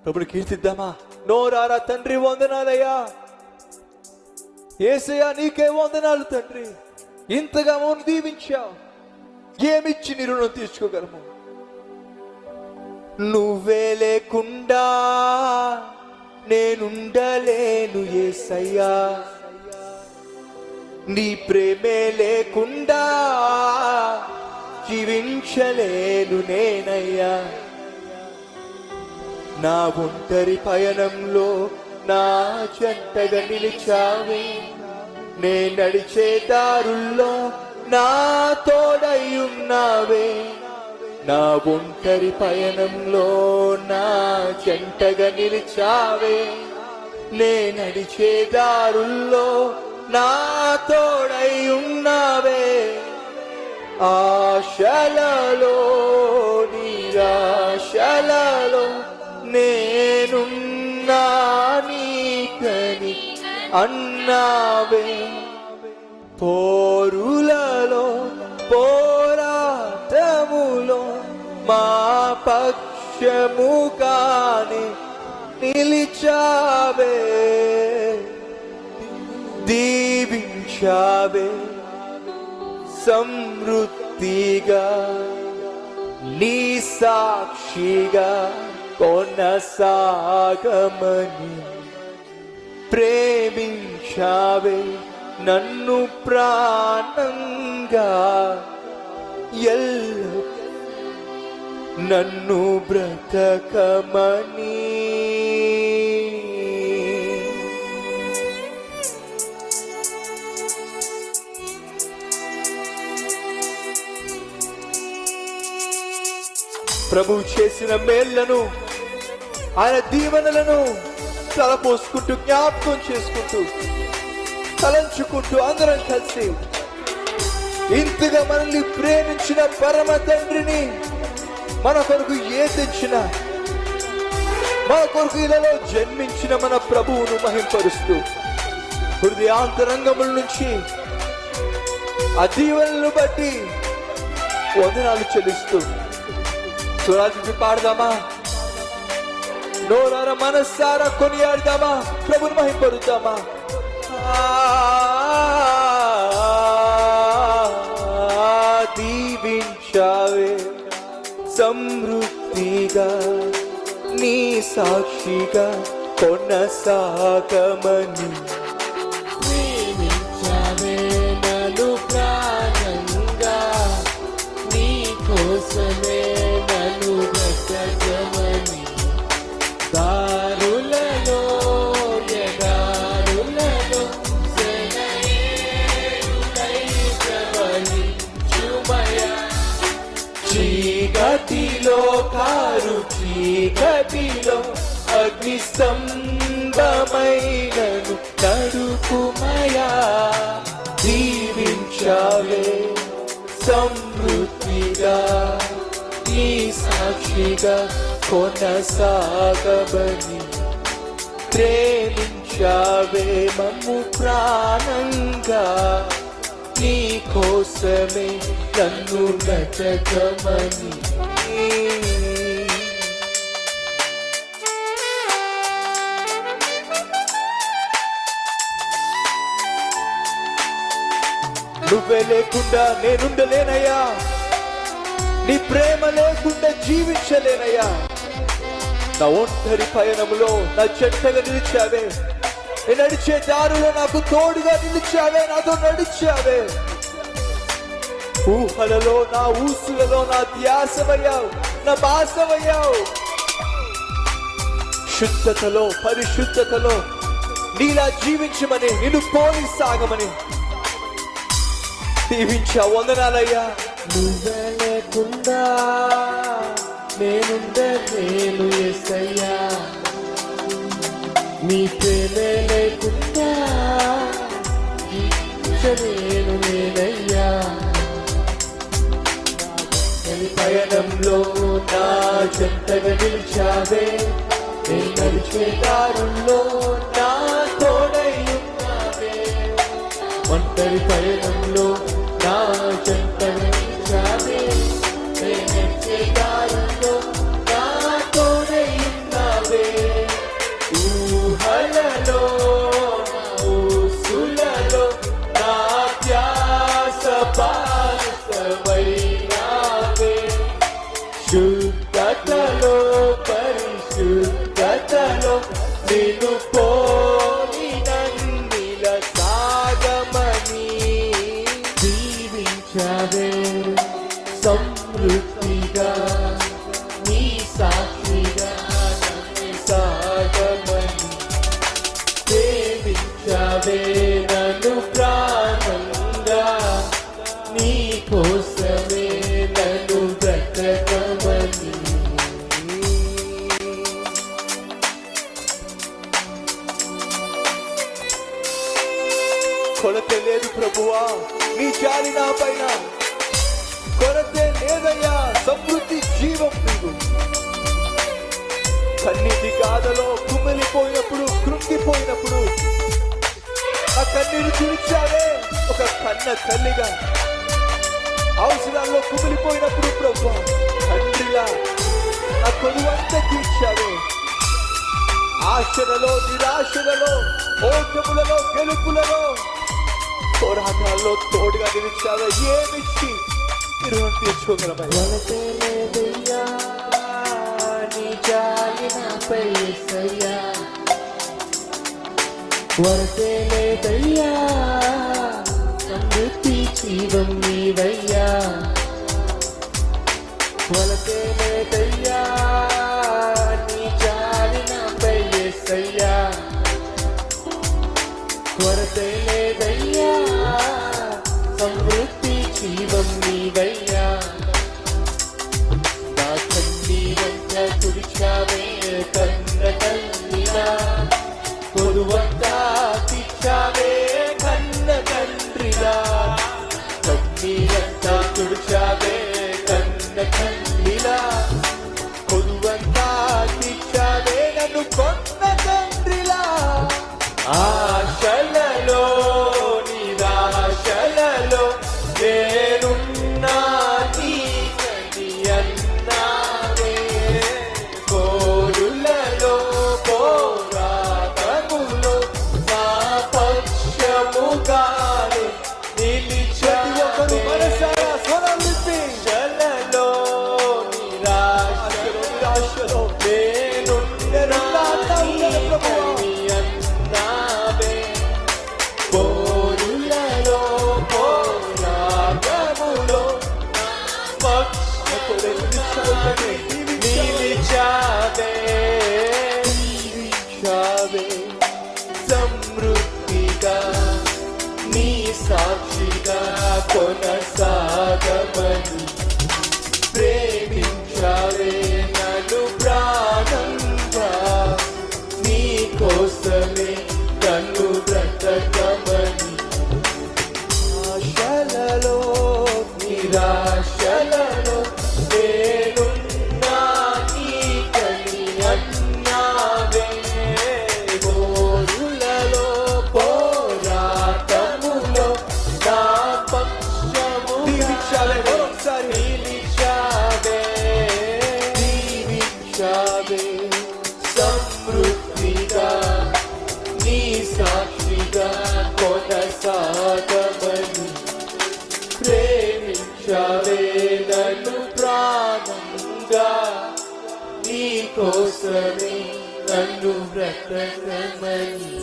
ప్రభుని కీర్తిద్దామా? నోరారా తండ్రి వందనాలయ్యా, యేసయ్యా నీకే వందనాలు తండ్రి. ఇంతగా మమ్మల్ని దీవించావు, ఏమిచ్చి నీ రుణం తీర్చుకోగలము? నువ్వే లేకుండా నేనుండలేను యేసయ్యా, నీ ప్రేమే లేకుండా జీవించలేను నేనయ్యా. నా ఒంటరి పయనంలో నా జంటగా నిలిచావే, నే నడిచే దారుల్లో నా తోడై ఉన్నావే. నా ఒంటరి పయనంలో నా జంటగా నిలిచావే, నే నడిచే దారుల్లో నా తోడై ఉన్నావే. ఆశలలో నిరాశలలో నేనున్నా నీకని అన్నావే. పోరులలో పోరాటములో మా పక్షముగానే నిలిచావే, దీవించావే సమృద్ధిగా, నీ సాక్షిగా కొనసాగమని. ప్రేమించావే నన్ను ప్రాణంగా, నన్ను బ్రతకమని. ప్రభువు చేసిన మేళ్లను, ఆయన దీవెనలను తలపోసుకుంటూ, జ్ఞాపకం చేసుకుంటూ, తలంచుకుంటూ అందరం కలిసి ఇంతగా మనల్ని ప్రేమించిన పరమ తండ్రిని, మన కొరకు తెచ్చిన, మన కొరకు ఇలాలో జన్మించిన మన ప్రభువును మహింపరుస్తూ, హృదయాంతరంగముల నుంచి ఆ దీవెనలను బట్టి వందనాలు చెల్లిస్తూ స్వరాజ్యం పాడదామా? నోరార మనస్సారా కొనియాడదామా? ప్రభుని మహింపరుద్దామా? దీవించావే సమృద్ధిగా, నీ సాక్షిగా కొనసాగమని. ప్రేమించావే నన్ను ప్రాణంగా, నీ కోసమే నన్ను బ్రతకమని. దారులలో ఎడారులలో చీకటిలో కారు చీకటిలో అగ్నిస్తంభమైనను నడుపుమయా. దీవించావే సమృద్ధిగా, నీ సాక్షిగా కొనసాగమని. ప్రేమించావే మమ్ము ప్రాణంగా, నీ కోసమే నన్ను బ్రతకమని. నువ్వే లేకుండా నేనుండలేనయ్యా, నీ ప్రేమ లేకుండా జీవించలేనయ్యా. నా ఒంటరి పయనములో నా జంటగా నిలిచావే, నేను నడిచే దారులో నాకు తోడుగా నిలిచావే, నాతో నడిచావే. ఊహలలో నా ఊసులలో నా ధ్యాసమయ్యావు, నా భాసమయ్యావు. శుద్ధతలో పరిశుద్ధతలో నీలా జీవించమని, నిన్ను పోలి సాగమని దీవించా. వందనాలయ్యా. నువ్వే లేకుండా నేనుండలేను యేసయ్యా, నీ ప్రేమే లేకుండా జీవించలేను నేనయ్యా. పయనంలో నా జంటగా నిలిచావే, నేను నడిచే దారుల్లో నా తోడై ఉన్నావే. ఒంటరి పయనంలో నా జంటగా నిలిచావే, నేను నడిచే దారుల్లో నా తోడై ఉన్నావే. నిన్ను పోలి నన్నిల సాగమని దీవించవే సమృద్ధిగా నీ సాక్షిగా నన్ను సాగమని ప్రేమించవే నన్ను ప్రాణంగా నీ కోసమే నన్ను బ్రతకమని కొరతే లేదు ప్రభువా నీ జాలి నా పైన, కొరతే లేదయ్యా సమృద్ధి జీవం నీవు. కన్నీటి గాథలో కుమిలిపోయినప్పుడు కృంగిపోయినప్పుడు ఆ కన్నీరు తుడిచావే ఒక కన్న తల్లిగా. అవసరాల్లో కుమిలిపోయినప్పుడు ప్రభువా తండ్రిలా నా కొలువంతా తీర్చావే. ఆశలలో నిరాశలలో ఓటములలో గెలుపులలో పోరాటాల్లో తోడుగా నిలిచావే. ఏమిచ్చి రుణం తీర్చుకోగలమయ్యా? కొరతే లేదయ్యా నీ జాలి నాపై యేసయ్యా, కొరతే లేదయ్యా సమృద్ధి జీవం నీవయ్యా, కొరతే లేదయ్యా నీ జాలి నాపై యేసయ్యా, కొరతే లేదయ్యా సమృద్ధి జీవం నీవయ్యా. నా కన్నీరంతా తుడిచావే కన్న తల్లిలా, కొలువంతా తీర్చావే కన్న తండ్రిలా. కన్నీరంతా తుడిచావే కన్న తల్లిలా, కొలువంతా తీర్చావే నన్ను కొన్న తండ్రిలా. ఆశలలో నిరాశలలో నేనున్నా నీకని అన్నావే, పోరులలో పోరాటములో నా పక్షముగానే నిలిచావే. మనసారా స్వరం విప్పి ఆశలలో నిరాశలో నేనున్నా నీకని అన్నావే, పోరులలో పోరాటములో నా పక్షముగానే నిలిచావే. నిలిచావే సమృద్ధిగా నీ సాక్షిగా కొనసాగమని ప్రేమించావే నన్ను ప్రాణంగా నీ కోసమే నన్ను బ్రతకమని. ఆశలలో నిరాశలలో నేనున్నా నీకని అన్నావే, పోరులలో పోరాటములో నా దీవించాలే పక్షముగా ఒకసారి. నిలిచావే, దీవించావే సమృద్ధిగా నీ సాక్షిగా కొనసాగమని ప్రేమించావే నన్ను ప్రాణంగా నీ కోసమే నన్ను బ్రతకమని.